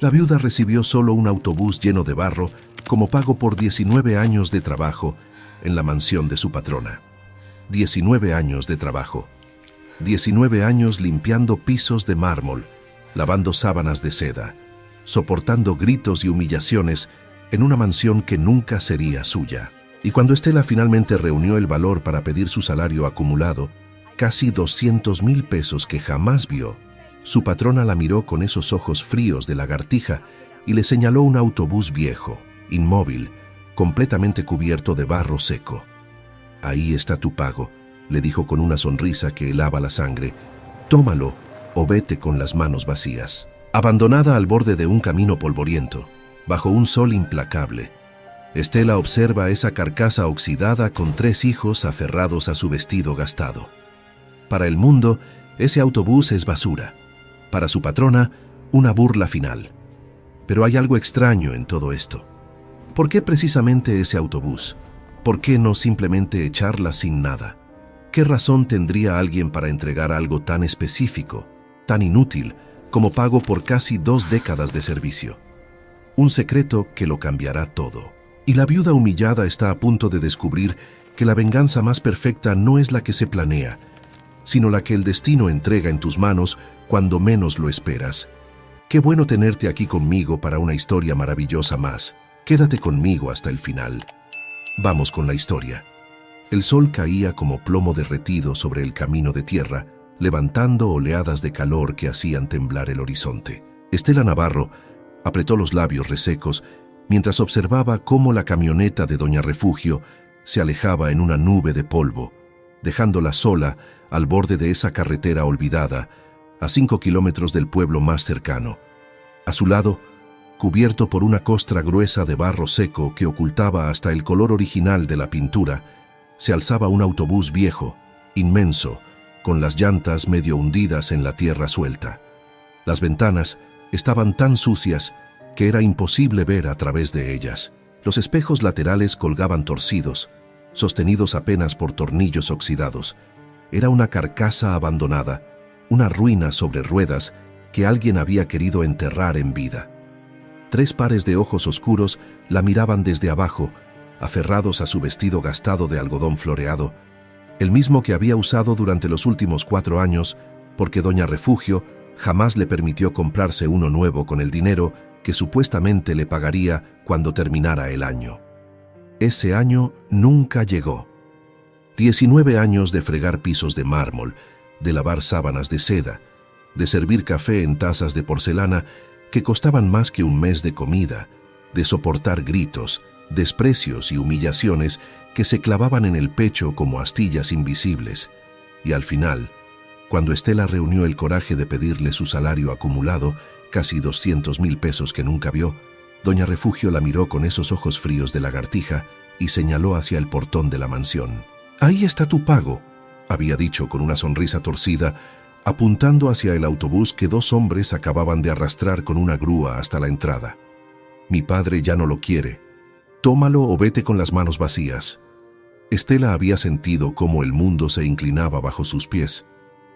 La viuda recibió solo un autobús lleno de barro como pago por 19 años de trabajo en la mansión de su patrona. 19 años de trabajo. 19 años limpiando pisos de mármol, lavando sábanas de seda, soportando gritos y humillaciones en una mansión que nunca sería suya. Y cuando Estela finalmente reunió el valor para pedir su salario acumulado, casi 200,000 pesos que jamás vio, su patrona la miró con esos ojos fríos de lagartija y le señaló un autobús viejo, inmóvil, completamente cubierto de barro seco. «Ahí está tu pago», le dijo con una sonrisa que helaba la sangre. «Tómalo o vete con las manos vacías». Abandonada al borde de un camino polvoriento, bajo un sol implacable, Estela observa esa carcasa oxidada con 3 hijos aferrados a su vestido gastado. Para el mundo, ese autobús es basura. Para su patrona, una burla final. Pero hay algo extraño en todo esto. ¿Por qué precisamente ese autobús? ¿Por qué no simplemente echarla sin nada? ¿Qué razón tendría alguien para entregar algo tan específico, tan inútil, como pago por casi 2 décadas de servicio? Un secreto que lo cambiará todo. Y la viuda humillada está a punto de descubrir que la venganza más perfecta no es la que se planea, sino la que el destino entrega en tus manos cuando menos lo esperas. Qué bueno tenerte aquí conmigo para una historia maravillosa más. Quédate conmigo hasta el final. Vamos con la historia. El sol caía como plomo derretido sobre el camino de tierra, levantando oleadas de calor que hacían temblar el horizonte. Estela Navarro apretó los labios resecos mientras observaba cómo la camioneta de Doña Refugio se alejaba en una nube de polvo, dejándola sola al borde de esa carretera olvidada, a 5 kilómetros del pueblo más cercano. A su lado, cubierto por una costra gruesa de barro seco que ocultaba hasta el color original de la pintura, se alzaba un autobús viejo, inmenso, con las llantas medio hundidas en la tierra suelta. Las ventanas estaban tan sucias que era imposible ver a través de ellas. Los espejos laterales colgaban torcidos, sostenidos apenas por tornillos oxidados. Era una carcasa abandonada, una ruina sobre ruedas que alguien había querido enterrar en vida. 3 pares de ojos oscuros la miraban desde abajo, aferrados a su vestido gastado de algodón floreado, el mismo que había usado durante los últimos 4 años, porque Doña Refugio jamás le permitió comprarse uno nuevo con el dinero que supuestamente le pagaría cuando terminara el año. Ese año nunca llegó. 19 años de fregar pisos de mármol, de lavar sábanas de seda, de servir café en tazas de porcelana que costaban más que un mes de comida, de soportar gritos, desprecios y humillaciones que se clavaban en el pecho como astillas invisibles. Y al final, cuando Estela reunió el coraje de pedirle su salario acumulado, casi 200,000 pesos que nunca vio, Doña Refugio la miró con esos ojos fríos de lagartija y señaló hacia el portón de la mansión. «Ahí está tu pago», había dicho con una sonrisa torcida, apuntando hacia el autobús que 2 hombres acababan de arrastrar con una grúa hasta la entrada. «Mi padre ya no lo quiere. Tómalo o vete con las manos vacías». Estela había sentido cómo el mundo se inclinaba bajo sus pies.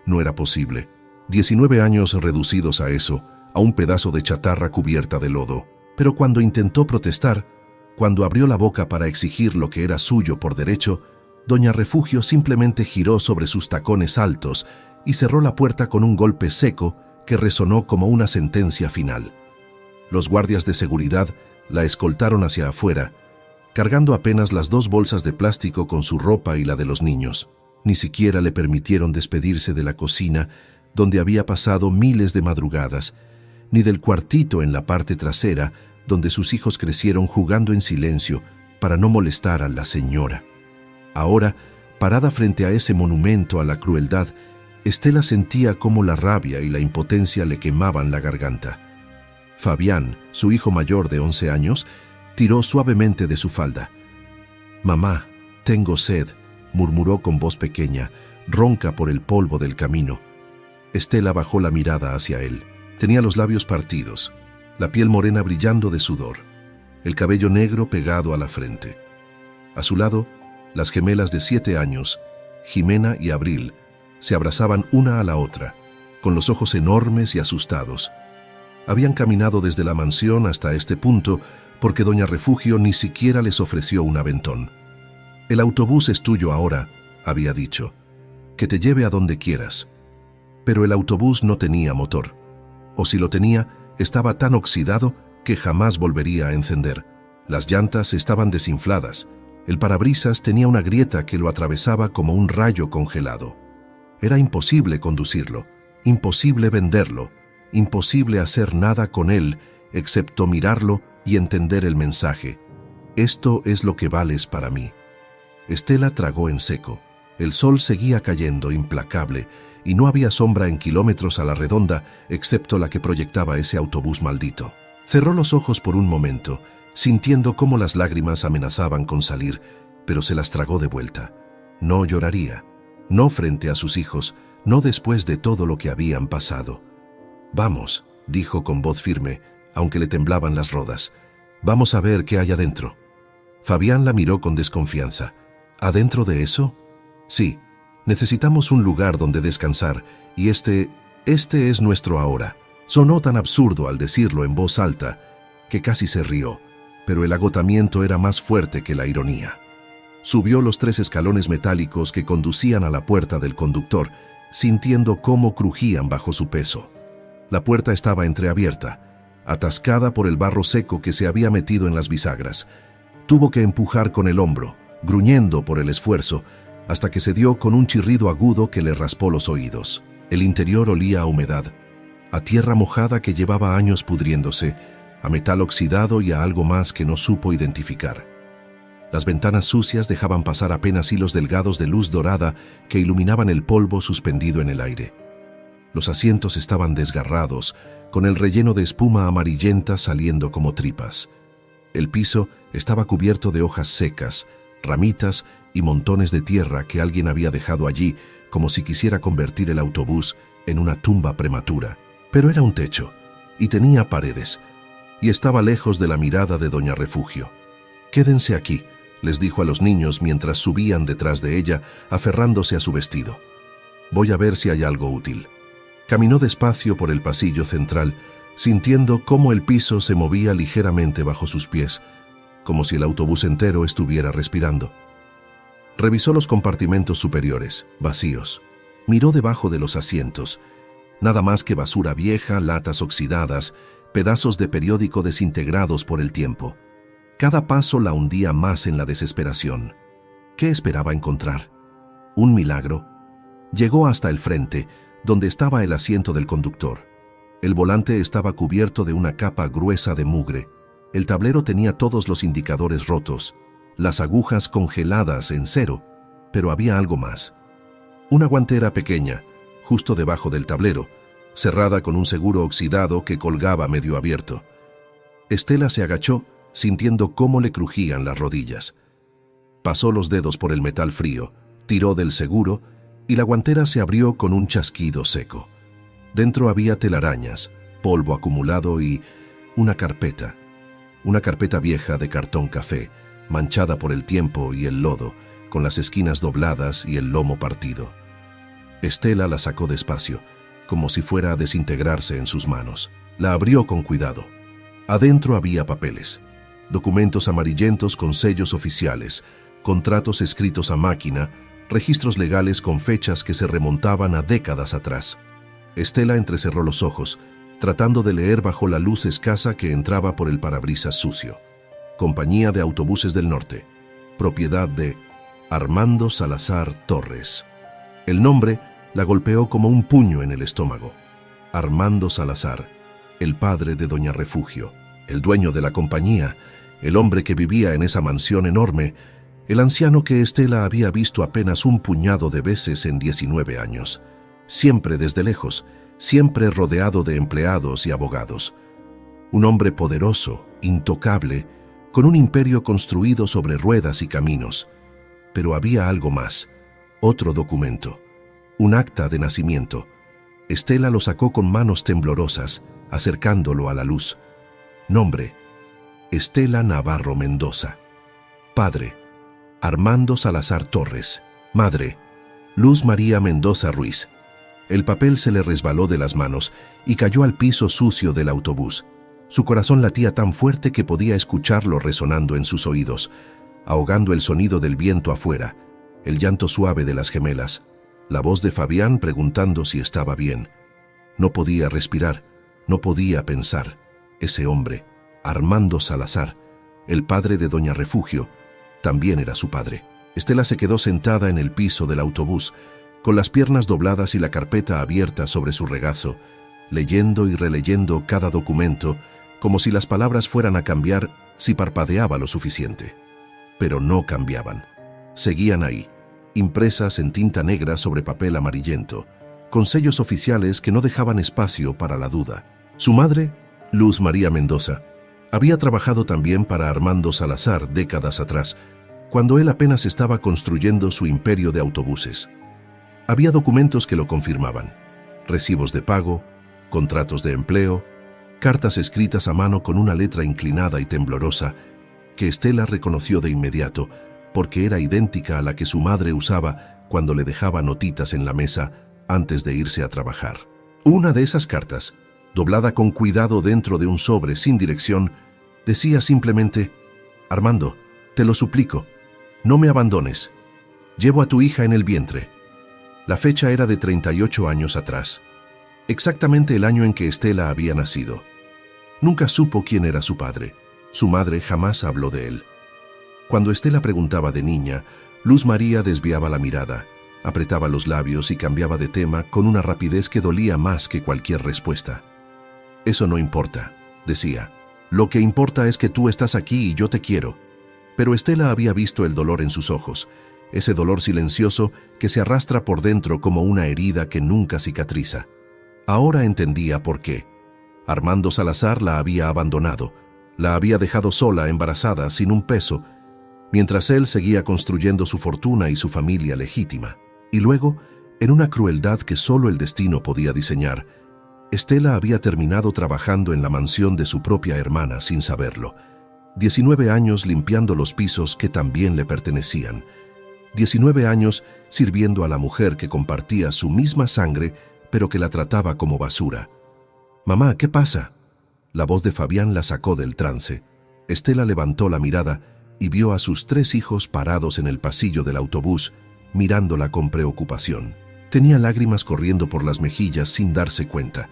No era posible. 19 años reducidos a eso, a un pedazo de chatarra cubierta de lodo. Pero cuando intentó protestar, cuando abrió la boca para exigir lo que era suyo por derecho, Doña Refugio simplemente giró sobre sus tacones altos y cerró la puerta con un golpe seco que resonó como una sentencia final. Los guardias de seguridad la escoltaron hacia afuera, cargando apenas las 2 bolsas de plástico con su ropa y la de los niños. Ni siquiera le permitieron despedirse de la cocina, donde había pasado miles de madrugadas, ni del cuartito en la parte trasera, donde sus hijos crecieron jugando en silencio para no molestar a la señora. Ahora, parada frente a ese monumento a la crueldad, Estela sentía cómo la rabia y la impotencia le quemaban la garganta. Fabián, su hijo mayor de 11 años, tiró suavemente de su falda. «Mamá, tengo sed», murmuró con voz pequeña, ronca por el polvo del camino. Estela bajó la mirada hacia él. Tenía los labios partidos, la piel morena brillando de sudor, el cabello negro pegado a la frente. A su lado, las gemelas de 7 años, Jimena y Abril, se abrazaban una a la otra, con los ojos enormes y asustados. Habían caminado desde la mansión hasta este punto porque doña Refugio ni siquiera les ofreció un aventón. «El autobús es tuyo ahora», había dicho, «que te lleve a donde quieras». Pero el autobús no tenía motor. O si lo tenía, estaba tan oxidado que jamás volvería a encender. Las llantas estaban desinfladas. El parabrisas tenía una grieta que lo atravesaba como un rayo congelado. Era imposible conducirlo, imposible venderlo, imposible hacer nada con él excepto mirarlo y entender el mensaje. «Esto es lo que vales para mí». Estela tragó en seco. El sol seguía cayendo implacable y no había sombra en kilómetros a la redonda excepto la que proyectaba ese autobús maldito. Cerró los ojos por un momento, sintiendo cómo las lágrimas amenazaban con salir, pero se las tragó de vuelta. No lloraría, no frente a sus hijos, no después de todo lo que habían pasado. «Vamos», dijo con voz firme, aunque le temblaban las rodas. «Vamos a ver qué hay adentro». Fabián la miró con desconfianza. «¿Adentro de eso?» «Sí, necesitamos un lugar donde descansar, y este es nuestro ahora». Sonó tan absurdo al decirlo en voz alta que casi se rió, pero el agotamiento era más fuerte que la ironía. Subió los 3 escalones metálicos que conducían a la puerta del conductor, sintiendo cómo crujían bajo su peso. La puerta estaba entreabierta, atascada por el barro seco que se había metido en las bisagras. Tuvo que empujar con el hombro, gruñendo por el esfuerzo, hasta que se dio con un chirrido agudo que le raspó los oídos. El interior olía a humedad, a tierra mojada que llevaba años pudriéndose, a metal oxidado y a algo más que no supo identificar. Las ventanas sucias dejaban pasar apenas hilos delgados de luz dorada que iluminaban el polvo suspendido en el aire. Los asientos estaban desgarrados, con el relleno de espuma amarillenta saliendo como tripas. El piso estaba cubierto de hojas secas, ramitas y montones de tierra que alguien había dejado allí como si quisiera convertir el autobús en una tumba prematura. Pero era un techo, y tenía paredes, y estaba lejos de la mirada de doña Refugio. «Quédense aquí», les dijo a los niños mientras subían detrás de ella, aferrándose a su vestido. «Voy a ver si hay algo útil». Caminó despacio por el pasillo central, sintiendo cómo el piso se movía ligeramente bajo sus pies, como si el autobús entero estuviera respirando. Revisó los compartimentos superiores, vacíos. Miró debajo de los asientos. Nada más que basura vieja, latas oxidadas, pedazos de periódico desintegrados por el tiempo. Cada paso la hundía más en la desesperación. ¿Qué esperaba encontrar? ¿Un milagro? Llegó hasta el frente, donde estaba el asiento del conductor. El volante estaba cubierto de una capa gruesa de mugre. El tablero tenía todos los indicadores rotos, las agujas congeladas en cero, pero había algo más. Una guantera pequeña, justo debajo del tablero, cerrada con un seguro oxidado que colgaba medio abierto. Estela se agachó, sintiendo cómo le crujían las rodillas. Pasó los dedos por el metal frío, tiró del seguro y la guantera se abrió con un chasquido seco. Dentro había telarañas, polvo acumulado y una carpeta vieja de cartón café, manchada por el tiempo y el lodo, con las esquinas dobladas y el lomo partido. Estela la sacó despacio, como si fuera a desintegrarse en sus manos. La abrió con cuidado. Adentro había papeles, documentos amarillentos con sellos oficiales, contratos escritos a máquina, registros legales con fechas que se remontaban a décadas atrás. Estela entrecerró los ojos, tratando de leer bajo la luz escasa que entraba por el parabrisas sucio. Compañía de Autobuses del Norte, propiedad de Armando Salazar Torres. El nombre la golpeó como un puño en el estómago. Armando Salazar, el padre de doña Refugio, el dueño de la compañía, el hombre que vivía en esa mansión enorme, el anciano que Estela había visto apenas un puñado de veces en 19 años, siempre desde lejos, siempre rodeado de empleados y abogados. Un hombre poderoso, intocable, con un imperio construido sobre ruedas y caminos. Pero había algo más, otro documento, un acta de nacimiento. Estela lo sacó con manos temblorosas, acercándolo a la luz. Nombre: Estela Navarro Mendoza. Padre: Armando Salazar Torres. Madre: Luz María Mendoza Ruiz. El papel se le resbaló de las manos y cayó al piso sucio del autobús. Su corazón latía tan fuerte que podía escucharlo resonando en sus oídos, ahogando el sonido del viento afuera, el llanto suave de las gemelas, la voz de Fabián preguntando si estaba bien. No podía respirar, no podía pensar. Ese hombre, Armando Salazar, el padre de doña Refugio, también era su padre. Estela se quedó sentada en el piso del autobús, con las piernas dobladas y la carpeta abierta sobre su regazo, leyendo y releyendo cada documento, como si las palabras fueran a cambiar si parpadeaba lo suficiente. Pero no cambiaban. Seguían ahí, impresas en tinta negra sobre papel amarillento, con sellos oficiales que no dejaban espacio para la duda. Su madre, Luz María Mendoza, había trabajado también para Armando Salazar décadas atrás, cuando él apenas estaba construyendo su imperio de autobuses. Había documentos que lo confirmaban: recibos de pago, contratos de empleo, cartas escritas a mano con una letra inclinada y temblorosa, que Estela reconoció de inmediato, porque era idéntica a la que su madre usaba cuando le dejaba notitas en la mesa antes de irse a trabajar. Una de esas cartas, doblada con cuidado dentro de un sobre sin dirección, decía simplemente: Armando, te lo suplico, no me abandones. Llevo a tu hija en el vientre. La fecha era de 38 años atrás, exactamente el año en que Estela había nacido. Nunca supo quién era su padre. Su madre jamás habló de él. Cuando Estela preguntaba de niña, Luz María desviaba la mirada, apretaba los labios y cambiaba de tema con una rapidez que dolía más que cualquier respuesta. Eso no importa, decía. Lo que importa es que tú estás aquí y yo te quiero. Pero Estela había visto el dolor en sus ojos, ese dolor silencioso que se arrastra por dentro como una herida que nunca cicatriza. Ahora entendía por qué. Armando Salazar la había abandonado, la había dejado sola, embarazada, sin un peso, mientras él seguía construyendo su fortuna y su familia legítima. Y luego, en una crueldad que solo el destino podía diseñar, Estela había terminado trabajando en la mansión de su propia hermana sin saberlo. 19 años limpiando los pisos que también le pertenecían. 19 años sirviendo a la mujer que compartía su misma sangre, pero que la trataba como basura. «Mamá, ¿qué pasa?». La voz de Fabián la sacó del trance. Estela levantó la mirada y vio a sus 3 hijos parados en el pasillo del autobús, mirándola con preocupación. Tenía lágrimas corriendo por las mejillas sin darse cuenta.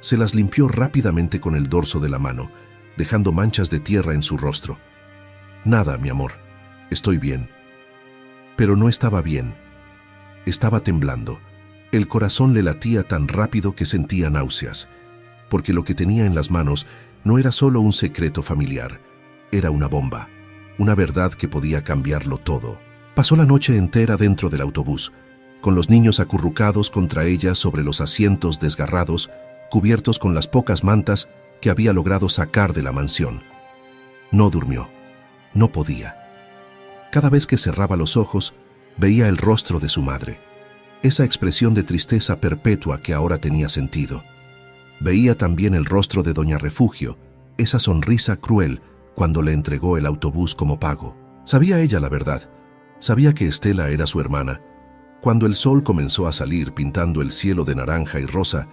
Se las limpió rápidamente con el dorso de la mano, dejando manchas de tierra en su rostro. «Nada, mi amor. Estoy bien». Pero no estaba bien. Estaba temblando. El corazón le latía tan rápido que sentía náuseas, porque lo que tenía en las manos no era solo un secreto familiar, era una bomba, una verdad que podía cambiarlo todo. Pasó la noche entera dentro del autobús, con los niños acurrucados contra ella sobre los asientos desgarrados, cubiertos con las pocas mantas que había logrado sacar de la mansión. No durmió, no podía. Cada vez que cerraba los ojos, veía el rostro de su madre, esa expresión de tristeza perpetua que ahora tenía sentido. Veía también el rostro de doña Refugio, esa sonrisa cruel cuando le entregó el autobús como pago. Sabía ella la verdad, sabía que Estela era su hermana. Cuando el sol comenzó a salir pintando el cielo de naranja y rosa,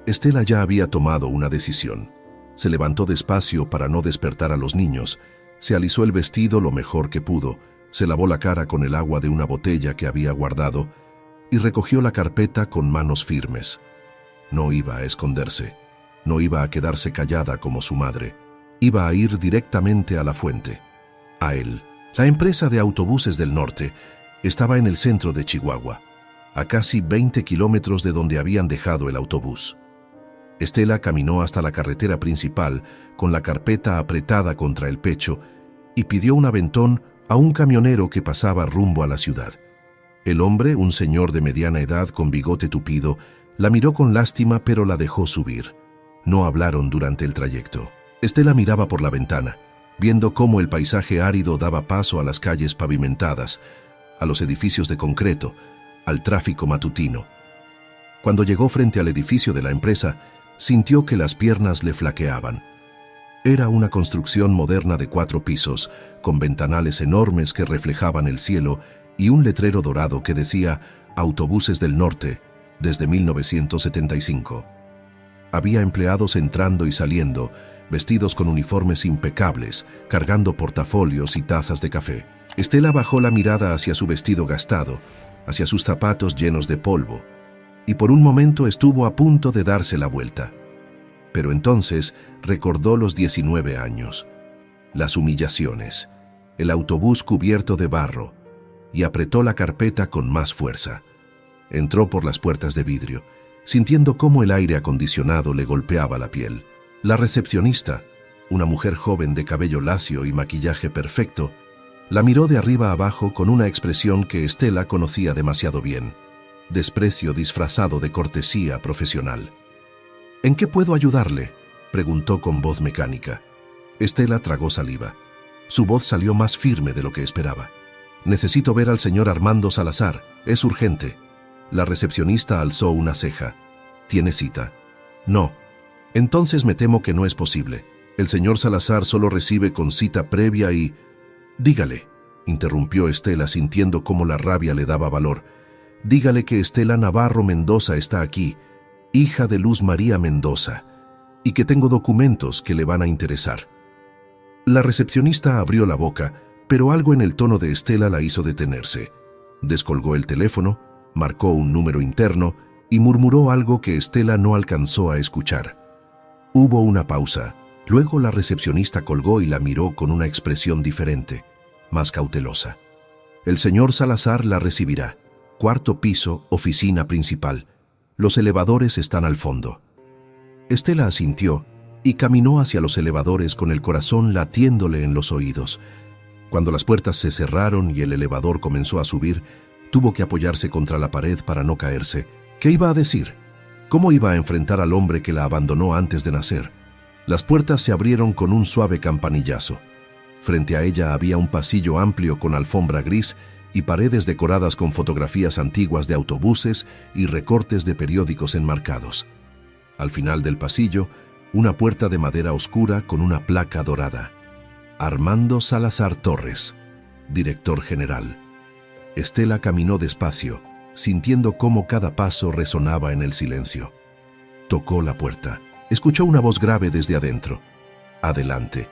Estela ya había tomado una decisión. Se levantó despacio para no despertar a los niños, se alisó el vestido lo mejor que pudo, se lavó la cara con el agua de una botella que había guardado y recogió la carpeta con manos firmes. No iba a esconderse, no iba a quedarse callada como su madre, iba a ir directamente a la fuente, a él. La empresa de autobuses del norte estaba en el centro de Chihuahua, a casi 20 kilómetros de donde habían dejado el autobús. Estela caminó hasta la carretera principal con la carpeta apretada contra el pecho y pidió un aventón a un camionero que pasaba rumbo a la ciudad. El hombre, un señor de mediana edad con bigote tupido, la miró con lástima pero la dejó subir. No hablaron durante el trayecto. Estela miraba por la ventana, viendo cómo el paisaje árido daba paso a las calles pavimentadas, a los edificios de concreto, al tráfico matutino. Cuando llegó frente al edificio de la empresa, sintió que las piernas le flaqueaban. Era una construcción moderna de 4 pisos, con ventanales enormes que reflejaban el cielo y un letrero dorado que decía «Autobuses del Norte», desde 1975. Había empleados entrando y saliendo, vestidos con uniformes impecables, cargando portafolios y tazas de café. Estela bajó la mirada hacia su vestido gastado, hacia sus zapatos llenos de polvo, y por un momento estuvo a punto de darse la vuelta. Pero entonces recordó los 19 años, las humillaciones, el autobús cubierto de barro, y apretó la carpeta con más fuerza. Entró por las puertas de vidrio, sintiendo cómo el aire acondicionado le golpeaba la piel. La recepcionista, una mujer joven de cabello lacio y maquillaje perfecto, la miró de arriba abajo con una expresión que Estela conocía demasiado bien: desprecio disfrazado de cortesía profesional. «¿En qué puedo ayudarle?», preguntó con voz mecánica. Estela tragó saliva. Su voz salió más firme de lo que esperaba. «Necesito ver al señor Armando Salazar. Es urgente». La recepcionista alzó una ceja. «¿Tiene cita?». «No». «Entonces me temo que no es posible. El señor Salazar solo recibe con cita previa y...». «Dígale», interrumpió Estela sintiendo cómo la rabia le daba valor. «Dígale que Estela Navarro Mendoza está aquí, hija de Luz María Mendoza, y que tengo documentos que le van a interesar». La recepcionista abrió la boca, pero algo en el tono de Estela la hizo detenerse. Descolgó el teléfono, marcó un número interno y murmuró algo que Estela no alcanzó a escuchar. Hubo una pausa. Luego la recepcionista colgó y la miró con una expresión diferente, más cautelosa. «El señor Salazar la recibirá. Cuarto piso, oficina principal. Los elevadores están al fondo». Estela asintió y caminó hacia los elevadores con el corazón latiéndole en los oídos. Cuando las puertas se cerraron y el elevador comenzó a subir, tuvo que apoyarse contra la pared para no caerse. ¿Qué iba a decir? ¿Cómo iba a enfrentar al hombre que la abandonó antes de nacer? Las puertas se abrieron con un suave campanillazo. Frente a ella había un pasillo amplio con alfombra gris y paredes decoradas con fotografías antiguas de autobuses y recortes de periódicos enmarcados. Al final del pasillo, una puerta de madera oscura con una placa dorada. Armando Salazar Torres, director general. Estela caminó despacio, sintiendo cómo cada paso resonaba en el silencio. Tocó la puerta. Escuchó una voz grave desde adentro. «Adelante».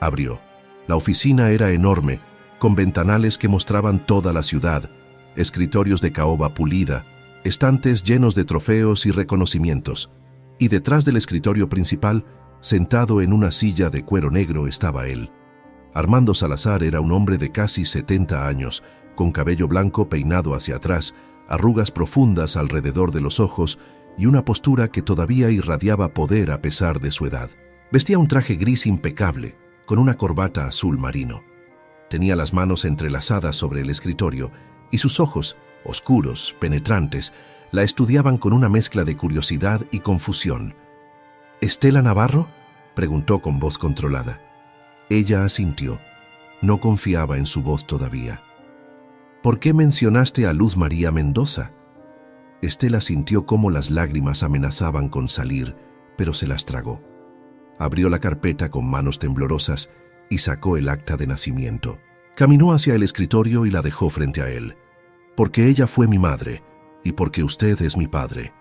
Abrió. La oficina era enorme, con ventanales que mostraban toda la ciudad, escritorios de caoba pulida, estantes llenos de trofeos y reconocimientos. Y detrás del escritorio principal, sentado en una silla de cuero negro, estaba él. Armando Salazar era un hombre de casi 70 años, con cabello blanco peinado hacia atrás, arrugas profundas alrededor de los ojos y una postura que todavía irradiaba poder a pesar de su edad. Vestía un traje gris impecable, con una corbata azul marino. Tenía las manos entrelazadas sobre el escritorio y sus ojos, oscuros, penetrantes, la estudiaban con una mezcla de curiosidad y confusión. «¿Estela Navarro?», preguntó con voz controlada. Ella asintió. No confiaba en su voz todavía. «¿Por qué mencionaste a Luz María Mendoza?». Estela sintió cómo las lágrimas amenazaban con salir, pero se las tragó. Abrió la carpeta con manos temblorosas y sacó el acta de nacimiento. Caminó hacia el escritorio y la dejó frente a él. «Porque ella fue mi madre, y porque usted es mi padre».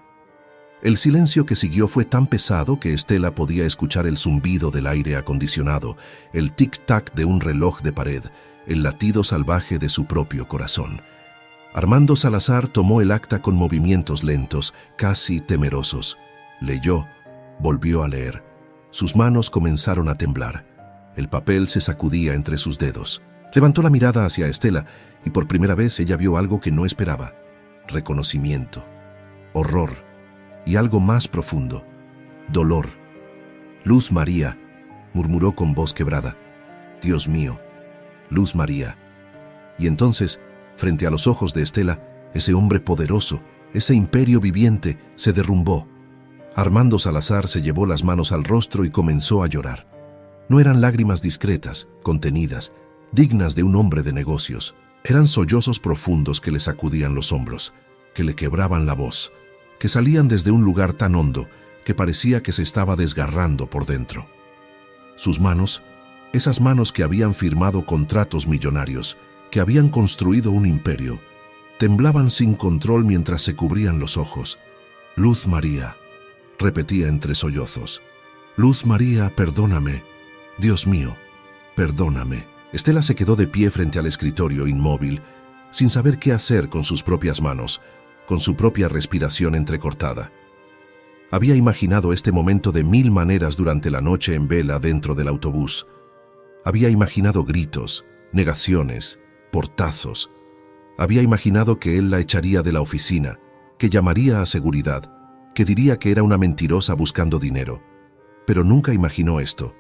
El silencio que siguió fue tan pesado que Estela podía escuchar el zumbido del aire acondicionado, el tic-tac de un reloj de pared, el latido salvaje de su propio corazón. Armando Salazar tomó el acta con movimientos lentos, casi temerosos. Leyó, volvió a leer. Sus manos comenzaron a temblar. El papel se sacudía entre sus dedos. Levantó la mirada hacia Estela y por primera vez ella vio algo que no esperaba. Reconocimiento, horror y algo más profundo, dolor. «Luz María», murmuró con voz quebrada. «Dios mío, Luz María». Y entonces, frente a los ojos de Estela, ese hombre poderoso, ese imperio viviente, se derrumbó. Armando Salazar se llevó las manos al rostro y comenzó a llorar. No eran lágrimas discretas, contenidas, dignas de un hombre de negocios. Eran sollozos profundos que le sacudían los hombros, que le quebraban la voz, que salían desde un lugar tan hondo que parecía que se estaba desgarrando por dentro. Sus manos, esas manos que habían firmado contratos millonarios, que habían construido un imperio, Temblaban sin control mientras se cubrían los ojos. «Luz María», repetía entre sollozos. «Luz María, perdóname. Dios mío, perdóname». Estela se quedó de pie frente al escritorio, inmóvil, sin saber qué hacer con sus propias manos, con su propia respiración entrecortada. Había imaginado este momento de 1000 maneras durante la noche en vela dentro del autobús. Había imaginado gritos, negaciones, portazos. Había imaginado que él la echaría de la oficina, que llamaría a seguridad, que diría que era una mentirosa buscando dinero. Pero nunca imaginó esto.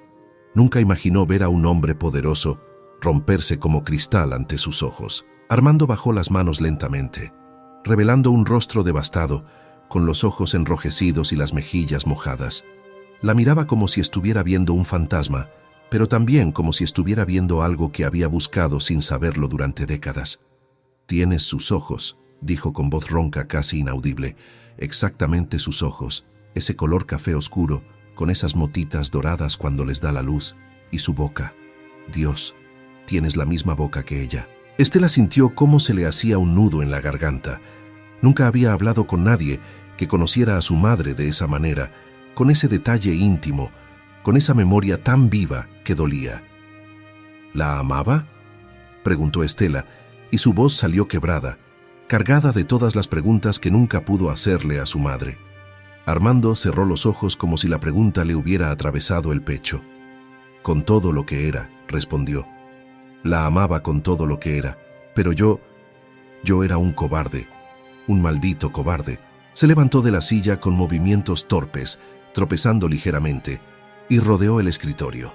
Nunca imaginó ver a un hombre poderoso romperse como cristal ante sus ojos. Armando bajó las manos lentamente, revelando un rostro devastado, con los ojos enrojecidos y las mejillas mojadas. La miraba como si estuviera viendo un fantasma, pero también como si estuviera viendo algo que había buscado sin saberlo durante décadas. «Tienes sus ojos», dijo con voz ronca casi inaudible, «exactamente sus ojos, ese color café oscuro, con esas motitas doradas cuando les da la luz, y su boca. Dios, tienes la misma boca que ella». Estela sintió cómo se le hacía un nudo en la garganta. Nunca había hablado con nadie que conociera a su madre de esa manera, con ese detalle íntimo, con esa memoria tan viva que dolía. «¿La amaba?», preguntó Estela, y su voz salió quebrada, cargada de todas las preguntas que nunca pudo hacerle a su madre. Armando cerró los ojos como si la pregunta le hubiera atravesado el pecho. «Con todo lo que era», respondió. «La amaba con todo lo que era, pero yo era un cobarde, un maldito cobarde». Se levantó de la silla con movimientos torpes, tropezando ligeramente, y rodeó el escritorio.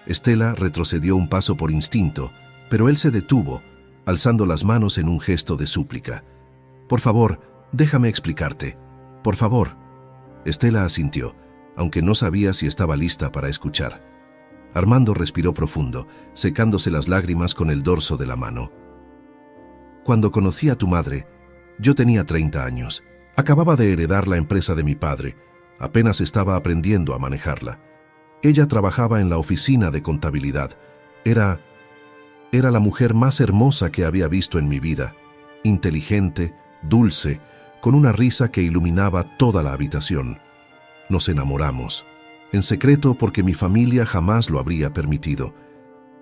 Estela retrocedió un paso por instinto, pero él se detuvo, alzando las manos en un gesto de súplica. «Por favor, déjame explicarte. Por favor». Estela asintió, aunque no sabía si estaba lista para escuchar. Armando respiró profundo, secándose las lágrimas con el dorso de la mano. «Cuando conocí a tu madre, yo tenía 30 años. Acababa de heredar la empresa de mi padre. Apenas estaba aprendiendo a manejarla. Ella trabajaba en la oficina de contabilidad. Era la mujer más hermosa que había visto en mi vida. Inteligente, dulce, con una risa que iluminaba toda la habitación. Nos enamoramos, en secreto porque mi familia jamás lo habría permitido.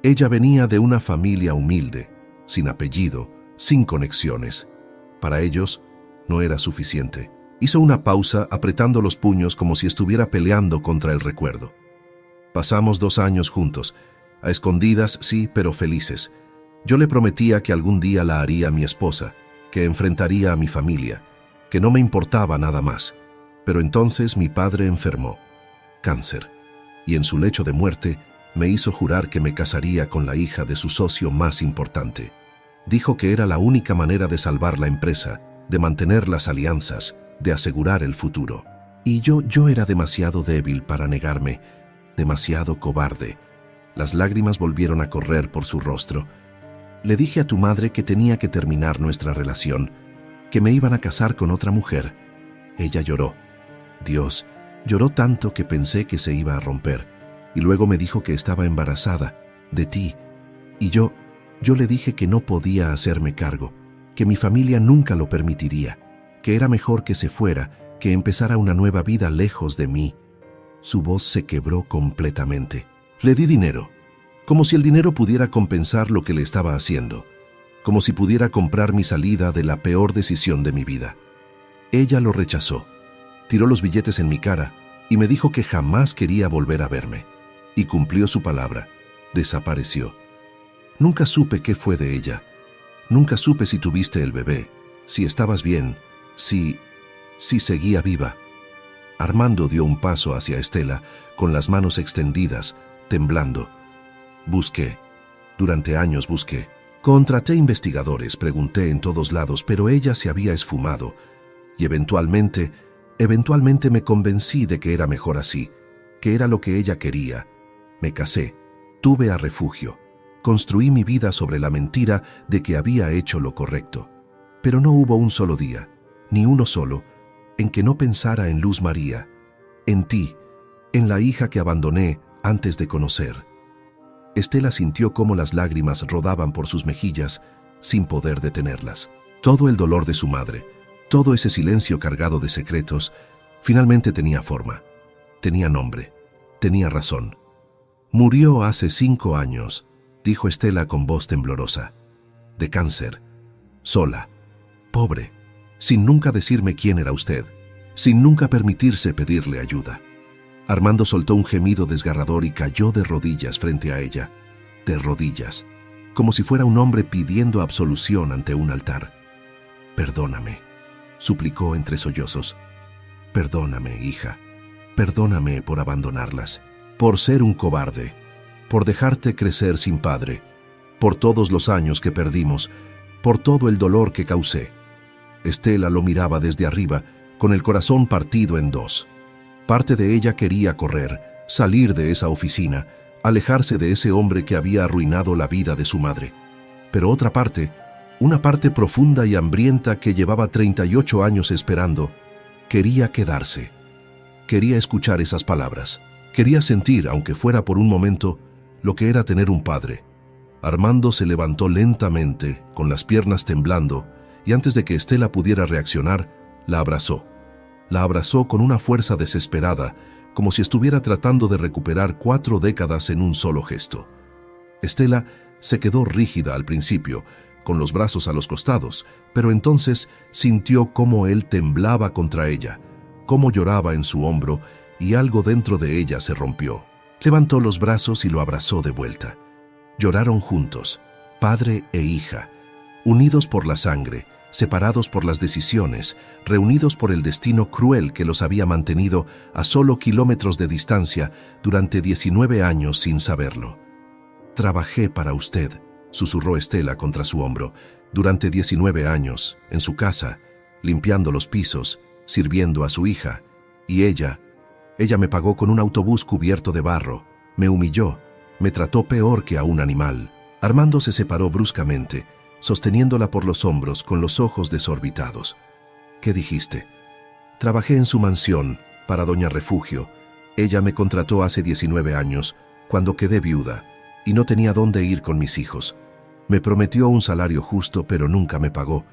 Ella venía de una familia humilde, sin apellido, sin conexiones. Para ellos, no era suficiente. Hizo una pausa apretando los puños como si estuviera peleando contra el recuerdo. Pasamos 2 años juntos, a escondidas sí, pero felices. Yo le prometía que algún día la haría mi esposa, que enfrentaría a mi familia, que no me importaba nada más. Pero entonces mi padre enfermó, cáncer, y en su lecho de muerte me hizo jurar que me casaría con la hija de su socio más importante. Dijo que era la única manera de salvar la empresa, de mantener las alianzas, de asegurar el futuro. Y yo era demasiado débil para negarme, demasiado cobarde. Las lágrimas volvieron a correr por su rostro. Le dije a tu madre que tenía que terminar nuestra relación, que me iban a casar con otra mujer. Ella lloró. Dios, lloró tanto que pensé que se iba a romper. Y luego me dijo que estaba embarazada, de ti. Y yo le dije que no podía hacerme cargo, que mi familia nunca lo permitiría, que era mejor que se fuera, que empezara una nueva vida lejos de mí. Su voz se quebró completamente. Le di dinero, como si el dinero pudiera compensar lo que le estaba haciendo, como si pudiera comprar mi salida de la peor decisión de mi vida. Ella lo rechazó, tiró los billetes en mi cara y me dijo que jamás quería volver a verme. Y cumplió su palabra, desapareció. Nunca supe qué fue de ella. Nunca supe si tuviste el bebé, si estabas bien, si seguía viva. Armando dio un paso hacia Estela, con las manos extendidas, temblando. Busqué. Durante años busqué. Contraté investigadores, pregunté en todos lados, pero ella se había esfumado. Y eventualmente me convencí de que era mejor así, que era lo que ella quería. Me casé, tuve a refugio. Construí mi vida sobre la mentira de que había hecho lo correcto. Pero no hubo un solo día, ni uno solo, en que no pensara en Luz María, en ti, en la hija que abandoné antes de conocer. Estela sintió cómo las lágrimas rodaban por sus mejillas sin poder detenerlas. Todo el dolor de su madre, todo ese silencio cargado de secretos, finalmente tenía forma, tenía nombre, tenía razón. Murió hace 5 años, dijo Estela con voz temblorosa. De cáncer, sola, pobre, sin nunca decirme quién era usted, sin nunca permitirse pedirle ayuda. Armando soltó un gemido desgarrador y cayó de rodillas frente a ella, de rodillas, como si fuera un hombre pidiendo absolución ante un altar. Perdóname, suplicó entre sollozos. Perdóname, hija, perdóname por abandonarlas, por ser un cobarde, por dejarte crecer sin padre, por todos los años que perdimos, por todo el dolor que causé. Estela lo miraba desde arriba, con el corazón partido en dos. Parte de ella quería correr, salir de esa oficina, alejarse de ese hombre que había arruinado la vida de su madre. Pero otra parte, una parte profunda y hambrienta que llevaba 38 años esperando, quería quedarse. Quería escuchar esas palabras. Quería sentir, aunque fuera por un momento, lo que era tener un padre. Armando se levantó lentamente, con las piernas temblando, y antes de que Estela pudiera reaccionar, la abrazó. La abrazó con una fuerza desesperada, como si estuviera tratando de recuperar 4 décadas en un solo gesto. Estela se quedó rígida al principio, con los brazos a los costados, pero entonces sintió cómo él temblaba contra ella, cómo lloraba en su hombro, y algo dentro de ella se rompió. Levantó los brazos y lo abrazó de vuelta. Lloraron juntos, padre e hija, unidos por la sangre, separados por las decisiones, reunidos por el destino cruel que los había mantenido a solo kilómetros de distancia durante 19 años sin saberlo. Trabajé para usted, susurró Estela contra su hombro, durante 19 años, en su casa, limpiando los pisos, sirviendo a su hija, y ella me pagó con un autobús cubierto de barro, me humilló, me trató peor que a un animal. Armando se separó bruscamente, sosteniéndola por los hombros con los ojos desorbitados. ¿Qué dijiste? Trabajé en su mansión, para doña Refugio. Ella me contrató hace 19 años, cuando quedé viuda, y no tenía dónde ir con mis hijos. Me prometió un salario justo, pero nunca me pagó,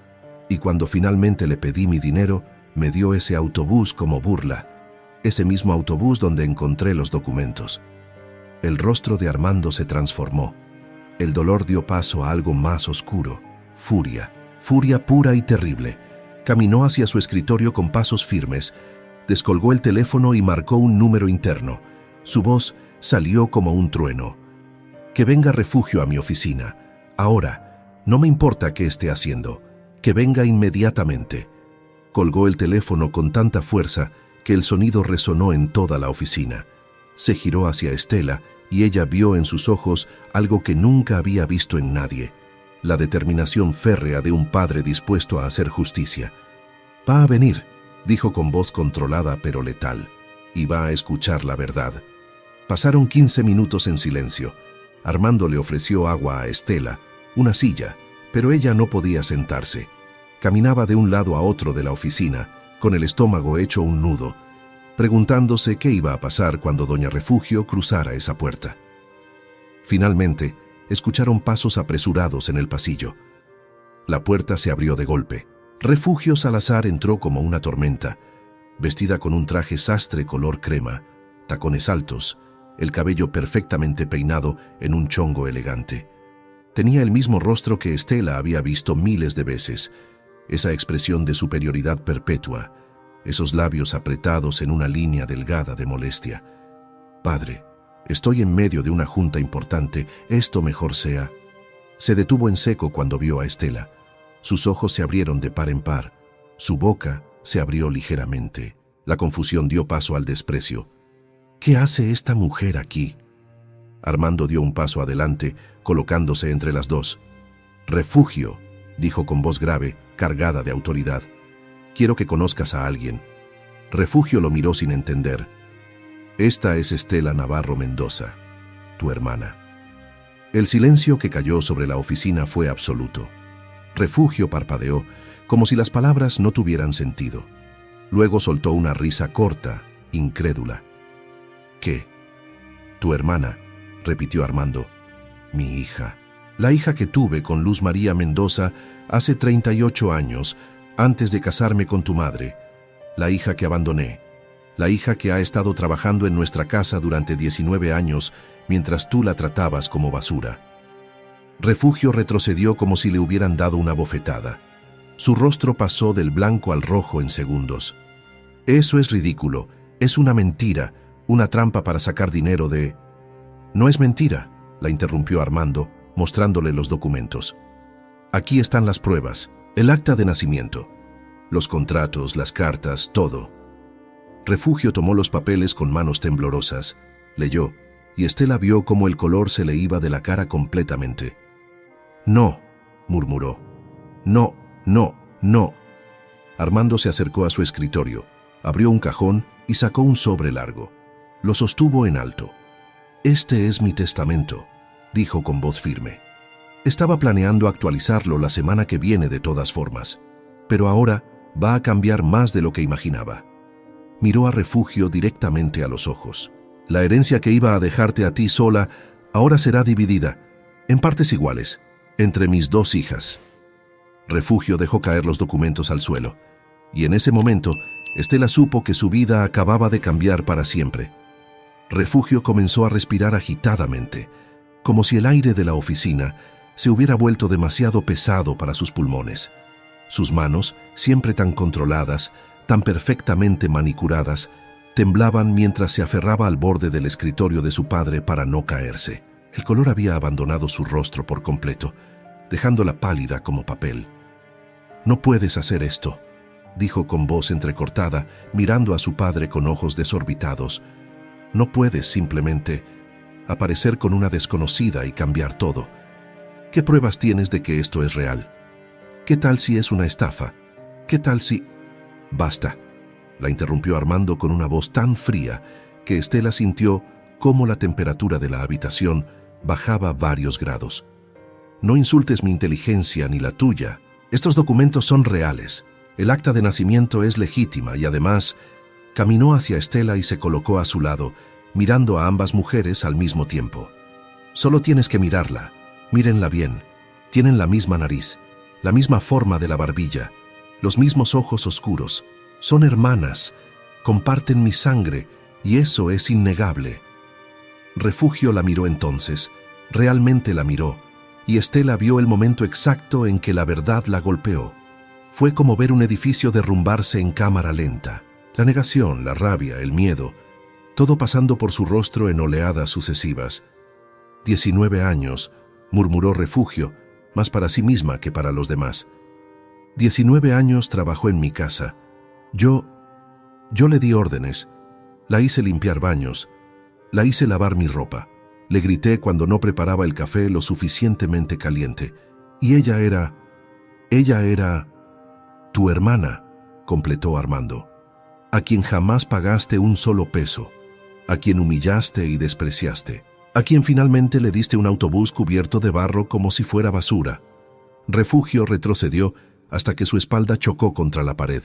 y cuando finalmente le pedí mi dinero, me dio ese autobús como burla, ese mismo autobús donde encontré los documentos. El rostro de Armando se transformó. El dolor dio paso a algo más oscuro, furia pura y terrible. Caminó hacia su escritorio con pasos firmes, descolgó el teléfono y marcó un número interno. Su voz salió como un trueno. Que venga Refugio a mi oficina, ahora, no me importa qué esté haciendo, que venga inmediatamente. Colgó el teléfono con tanta fuerza que el sonido resonó en toda la oficina. Se giró hacia Estela y ella vio en sus ojos algo que nunca había visto en nadie, la determinación férrea de un padre dispuesto a hacer justicia. Va a venir, dijo con voz controlada pero letal, y va a escuchar la verdad. Pasaron 15 minutos en silencio. Armando le ofreció agua a Estela, una silla, pero ella no podía sentarse. Caminaba de un lado a otro de la oficina, con el estómago hecho un nudo, preguntándose qué iba a pasar cuando doña Refugio cruzara esa puerta. Finalmente, escucharon pasos apresurados en el pasillo. La puerta se abrió de golpe. Refugio Salazar entró como una tormenta, vestida con un traje sastre color crema, tacones altos, el cabello perfectamente peinado en un chongo elegante. Tenía el mismo rostro que Estela había visto miles de veces, esa expresión de superioridad perpetua, esos labios apretados en una línea delgada de molestia. Padre, estoy en medio de una junta importante, esto mejor sea. Se detuvo en seco cuando vio a Estela. Sus ojos se abrieron de par en par, su boca se abrió ligeramente. La confusión dio paso al desprecio. ¿Qué hace esta mujer aquí? Armando dio un paso adelante, colocándose entre las dos. Refugio, dijo con voz grave, cargada de autoridad. Quiero que conozcas a alguien. Refugio lo miró sin entender. Esta es Estela Navarro Mendoza, tu hermana. El silencio que cayó sobre la oficina fue absoluto. Refugio parpadeó, como si las palabras no tuvieran sentido. Luego soltó una risa corta, incrédula. ¿Qué? Tu hermana, repitió Armando. Mi hija. La hija que tuve con Luz María Mendoza Hace 38 años, antes de casarme con tu madre, la hija que abandoné, la hija que ha estado trabajando en nuestra casa durante 19 años mientras tú la tratabas como basura. Refugio retrocedió como si le hubieran dado una bofetada. Su rostro pasó del blanco al rojo en segundos. Eso es ridículo, es una mentira, una trampa para sacar dinero de... No es mentira, la interrumpió Armando, mostrándole los documentos. Aquí están las pruebas, el acta de nacimiento, los contratos, las cartas, todo. Refugio tomó los papeles con manos temblorosas, leyó, y Estela vio cómo el color se le iba de la cara completamente. No, murmuró. No, no, no. Armando se acercó a su escritorio, abrió un cajón y sacó un sobre largo. Lo sostuvo en alto. Este es mi testamento, dijo con voz firme. Estaba planeando actualizarlo la semana que viene de todas formas, pero ahora va a cambiar más de lo que imaginaba. Miró a Refugio directamente a los ojos. La herencia que iba a dejarte a ti sola ahora será dividida, en partes iguales, entre mis dos hijas. Refugio dejó caer los documentos al suelo, y en ese momento Estela supo que su vida acababa de cambiar para siempre. Refugio comenzó a respirar agitadamente, como si el aire de la oficina se hubiera vuelto demasiado pesado para sus pulmones. Sus manos, siempre tan controladas, tan perfectamente manicuradas, temblaban mientras se aferraba al borde del escritorio de su padre para no caerse. El color había abandonado su rostro por completo, dejándola pálida como papel. «No puedes hacer esto», dijo con voz entrecortada, mirando a su padre con ojos desorbitados. «No puedes simplemente aparecer con una desconocida y cambiar todo. ¿Qué pruebas tienes de que esto es real? ¿Qué tal si es una estafa? ¿Qué tal si...» «Basta», la interrumpió Armando con una voz tan fría que Estela sintió cómo la temperatura de la habitación bajaba varios grados. «No insultes mi inteligencia ni la tuya. Estos documentos son reales. El acta de nacimiento es legítima y además...» Caminó hacia Estela y se colocó a su lado, mirando a ambas mujeres al mismo tiempo. «Solo tienes que mirarla. Mírenla bien. Tienen la misma nariz, la misma forma de la barbilla, los mismos ojos oscuros. Son hermanas, comparten mi sangre y eso es innegable». Refugio la miró entonces, realmente la miró, y Estela vio el momento exacto en que la verdad la golpeó. Fue como ver un edificio derrumbarse en cámara lenta. La negación, la rabia, el miedo, todo pasando por su rostro en oleadas sucesivas. 19 años, murmuró Refugio, más para sí misma que para los demás. 19 años trabajó en mi casa. Yo le di órdenes, la hice limpiar baños, la hice lavar mi ropa, le grité cuando no preparaba el café lo suficientemente caliente. Y ella era tu hermana, completó Armando, a quien jamás pagaste un solo peso, a quien humillaste y despreciaste, a quien finalmente le diste un autobús cubierto de barro como si fuera basura. Refugio retrocedió hasta que su espalda chocó contra la pared.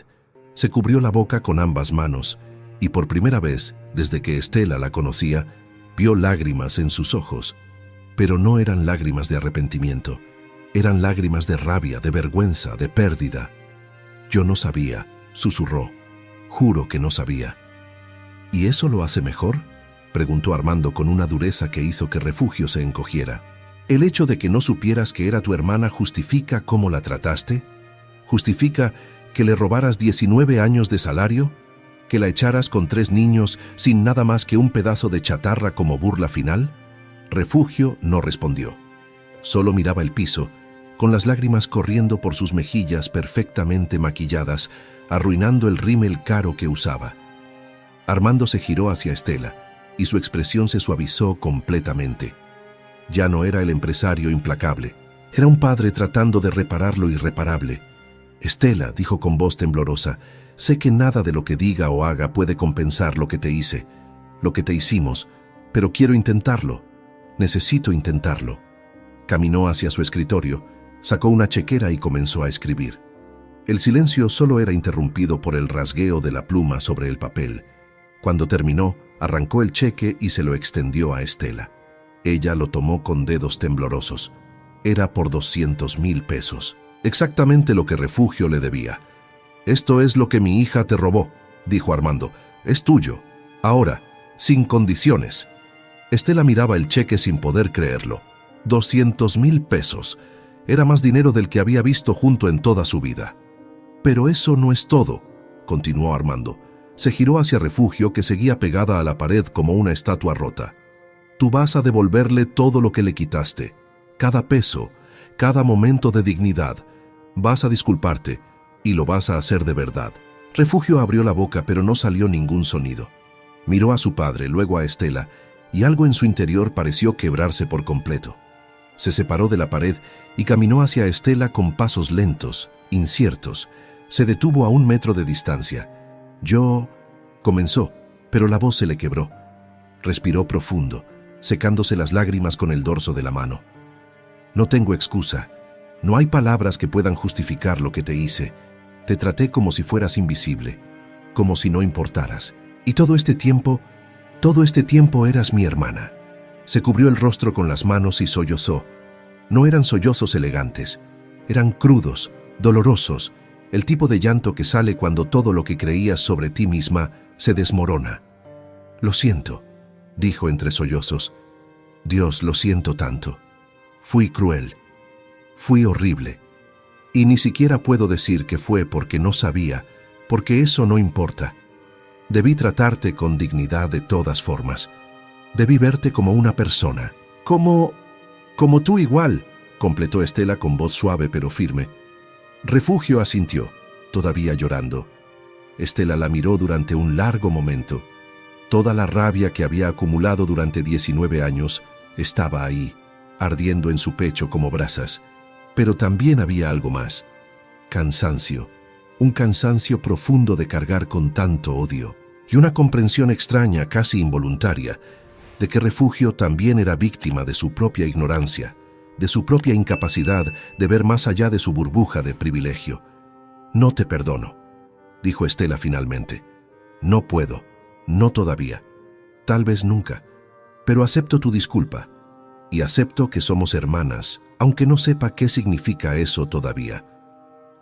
Se cubrió la boca con ambas manos y por primera vez, desde que Estela la conocía, vio lágrimas en sus ojos. Pero no eran lágrimas de arrepentimiento, eran lágrimas de rabia, de vergüenza, de pérdida. «Yo no sabía», susurró. «Juro que no sabía». «¿Y eso lo hace mejor?», preguntó Armando con una dureza que hizo que Refugio se encogiera. «¿El hecho de que no supieras que era tu hermana justifica cómo la trataste? ¿Justifica que le robaras 19 años de salario? ¿Que la echaras con 3 niños sin nada más que un pedazo de chatarra como burla final?». Refugio no respondió. Solo miraba el piso, con las lágrimas corriendo por sus mejillas perfectamente maquilladas, arruinando el rímel caro que usaba. Armando se giró hacia Estela, y su expresión se suavizó completamente. Ya no era el empresario implacable, era un padre tratando de reparar lo irreparable. «Estela», dijo con voz temblorosa, «sé que nada de lo que diga o haga puede compensar lo que te hice, lo que te hicimos, pero quiero intentarlo. Necesito intentarlo». Caminó hacia su escritorio, sacó una chequera y comenzó a escribir. El silencio solo era interrumpido por el rasgueo de la pluma sobre el papel. Cuando terminó, arrancó el cheque y se lo extendió a Estela. Ella lo tomó con dedos temblorosos. Era por 200,000 pesos. Exactamente lo que Refugio le debía. «Esto es lo que mi hija te robó», dijo Armando. «Es tuyo. Ahora, sin condiciones». Estela miraba el cheque sin poder creerlo. 200,000 pesos. Era más dinero del que había visto junto en toda su vida. «Pero eso no es todo», continuó Armando. Se giró hacia Refugio, que seguía pegada a la pared como una estatua rota. «Tú vas a devolverle todo lo que le quitaste. Cada peso, cada momento de dignidad. Vas a disculparte y lo vas a hacer de verdad». Refugio abrió la boca, pero no salió ningún sonido. Miró a su padre, luego a Estela, y algo en su interior pareció quebrarse por completo. Se separó de la pared y caminó hacia Estela con pasos lentos, inciertos. Se detuvo a 1 metro de distancia. «Yo...» comenzó, pero la voz se le quebró. Respiró profundo, secándose las lágrimas con el dorso de la mano. «No tengo excusa. No hay palabras que puedan justificar lo que te hice. Te traté como si fueras invisible, como si no importaras. Y todo este tiempo eras mi hermana». Se cubrió el rostro con las manos y sollozó. No eran sollozos elegantes, eran crudos, dolorosos, el tipo de llanto que sale cuando todo lo que creías sobre ti misma se desmorona. «Lo siento», dijo entre sollozos. «Dios, lo siento tanto. Fui cruel. Fui horrible. Y ni siquiera puedo decir que fue porque no sabía, porque eso no importa. Debí tratarte con dignidad de todas formas. Debí verte como una persona. Como tú igual», completó Estela con voz suave pero firme. Refugio asintió, todavía llorando. Estela la miró durante un largo momento. Toda la rabia que había acumulado durante 19 años estaba ahí, ardiendo en su pecho como brasas. Pero también había algo más. Cansancio. Un cansancio profundo de cargar con tanto odio. Y una comprensión extraña, casi involuntaria, de que Refugio también era víctima de su propia ignorancia, de su propia incapacidad de ver más allá de su burbuja de privilegio. «No te perdono», dijo Estela finalmente. «No puedo, no todavía, tal vez nunca, pero acepto tu disculpa y acepto que somos hermanas, aunque no sepa qué significa eso todavía».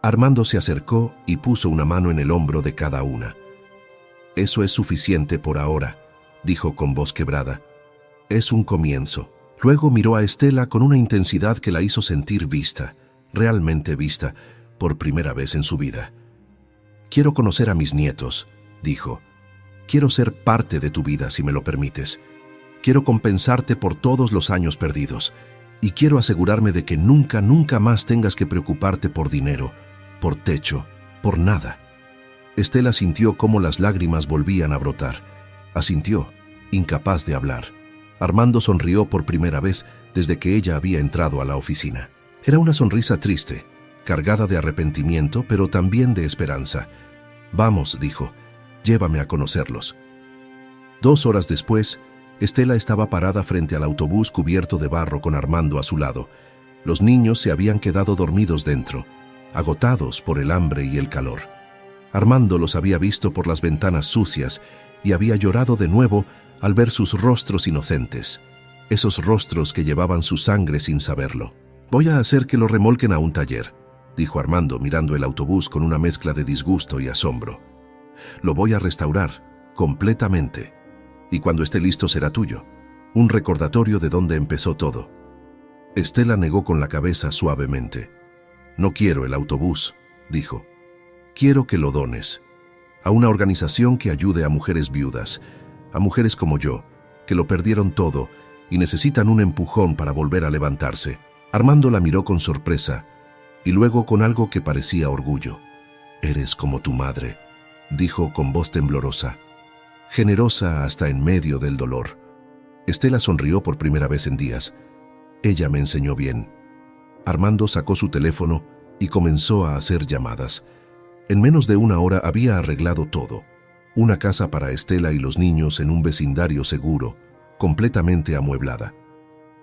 Armando se acercó y puso una mano en el hombro de cada una. «Eso es suficiente por ahora», dijo con voz quebrada. «Es un comienzo». Luego miró a Estela con una intensidad que la hizo sentir vista, realmente vista, por primera vez en su vida. «Quiero conocer a mis nietos», dijo. «Quiero ser parte de tu vida, si me lo permites. Quiero compensarte por todos los años perdidos. Y quiero asegurarme de que nunca, nunca más tengas que preocuparte por dinero, por techo, por nada». Estela sintió cómo las lágrimas volvían a brotar. Asintió, incapaz de hablar. Armando sonrió por primera vez desde que ella había entrado a la oficina. Era una sonrisa triste, cargada de arrepentimiento, pero también de esperanza. «Vamos», dijo, «llévame a conocerlos». 2 horas después, Estela estaba parada frente al autobús cubierto de barro con Armando a su lado. Los niños se habían quedado dormidos dentro, agotados por el hambre y el calor. Armando los había visto por las ventanas sucias y había llorado de nuevo al ver sus rostros inocentes, esos rostros que llevaban su sangre sin saberlo. «Voy a hacer que lo remolquen a un taller», dijo Armando mirando el autobús con una mezcla de disgusto y asombro. «Lo voy a restaurar, completamente, y cuando esté listo será tuyo, un recordatorio de dónde empezó todo». Estela negó con la cabeza suavemente. «No quiero el autobús», dijo. «Quiero que lo dones a una organización que ayude a mujeres viudas, a mujeres como yo, que lo perdieron todo y necesitan un empujón para volver a levantarse». Armando la miró con sorpresa y luego con algo que parecía orgullo. «Eres como tu madre», dijo con voz temblorosa, generosa hasta en medio del dolor. Estela sonrió por primera vez en días. «Ella me enseñó bien». Armando sacó su teléfono y comenzó a hacer llamadas. En menos de 1 hora había arreglado todo. Una casa para Estela y los niños en un vecindario seguro, completamente amueblada.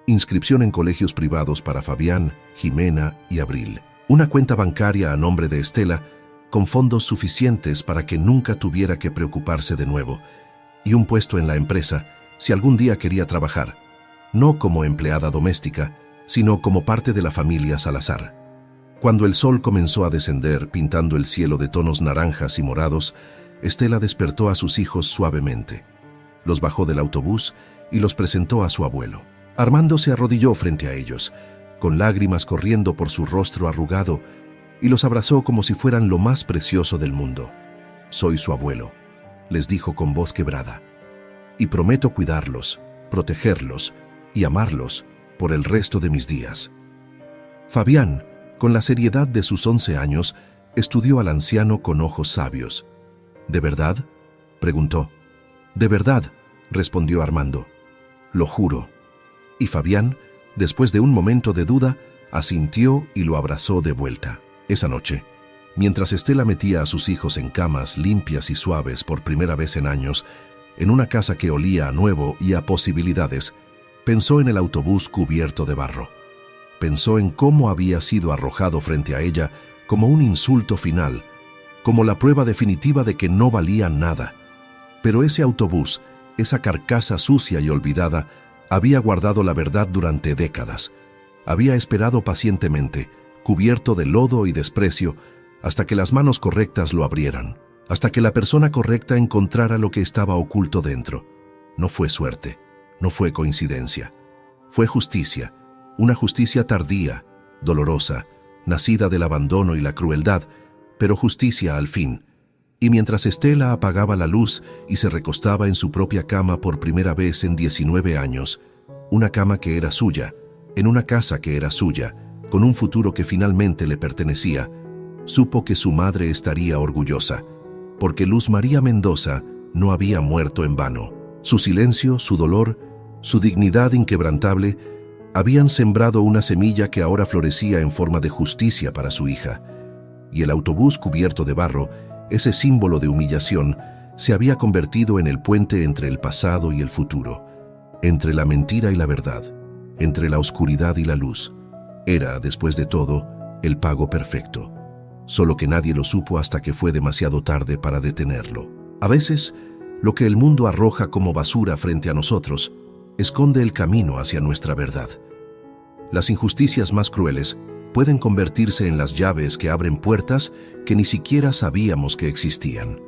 Inscripción en colegios privados para Fabián, Jimena y Abril. Una cuenta bancaria a nombre de Estela, con fondos suficientes para que nunca tuviera que preocuparse de nuevo. Y un puesto en la empresa, si algún día quería trabajar, no como empleada doméstica, sino como parte de la familia Salazar. Cuando el sol comenzó a descender, pintando el cielo de tonos naranjas y morados, Estela despertó a sus hijos suavemente. Los bajó del autobús y los presentó a su abuelo. Armando se arrodilló frente a ellos, con lágrimas corriendo por su rostro arrugado, y los abrazó como si fueran lo más precioso del mundo. «Soy su abuelo», les dijo con voz quebrada, «y prometo cuidarlos, protegerlos y amarlos por el resto de mis días». Fabián, con la seriedad de sus 11 años, estudió al anciano con ojos sabios. «¿De verdad?», preguntó. «De verdad», respondió Armando. «Lo juro». Y Fabián, después de un momento de duda, asintió y lo abrazó de vuelta. Esa noche, mientras Estela metía a sus hijos en camas limpias y suaves por primera vez en años, en una casa que olía a nuevo y a posibilidades, pensó en el autobús cubierto de barro. Pensó en cómo había sido arrojado frente a ella como un insulto final, como la prueba definitiva de que no valía nada. Pero ese autobús, esa carcasa sucia y olvidada, había guardado la verdad durante décadas. Había esperado pacientemente, cubierto de lodo y desprecio, hasta que las manos correctas lo abrieran, hasta que la persona correcta encontrara lo que estaba oculto dentro. No fue suerte, no fue coincidencia. Fue justicia, una justicia tardía, dolorosa, nacida del abandono y la crueldad, pero justicia al fin. Y mientras Estela apagaba la luz y se recostaba en su propia cama por primera vez en 19 años, una cama que era suya, en una casa que era suya, con un futuro que finalmente le pertenecía, supo que su madre estaría orgullosa, porque Luz María Mendoza no había muerto en vano. Su silencio, su dolor, su dignidad inquebrantable, habían sembrado una semilla que ahora florecía en forma de justicia para su hija. Y el autobús cubierto de barro, ese símbolo de humillación, se había convertido en el puente entre el pasado y el futuro, entre la mentira y la verdad, entre la oscuridad y la luz. Era, después de todo, el pago perfecto, solo que nadie lo supo hasta que fue demasiado tarde para detenerlo. A veces, lo que el mundo arroja como basura frente a nosotros esconde el camino hacia nuestra verdad. Las injusticias más crueles pueden convertirse en las llaves que abren puertas que ni siquiera sabíamos que existían.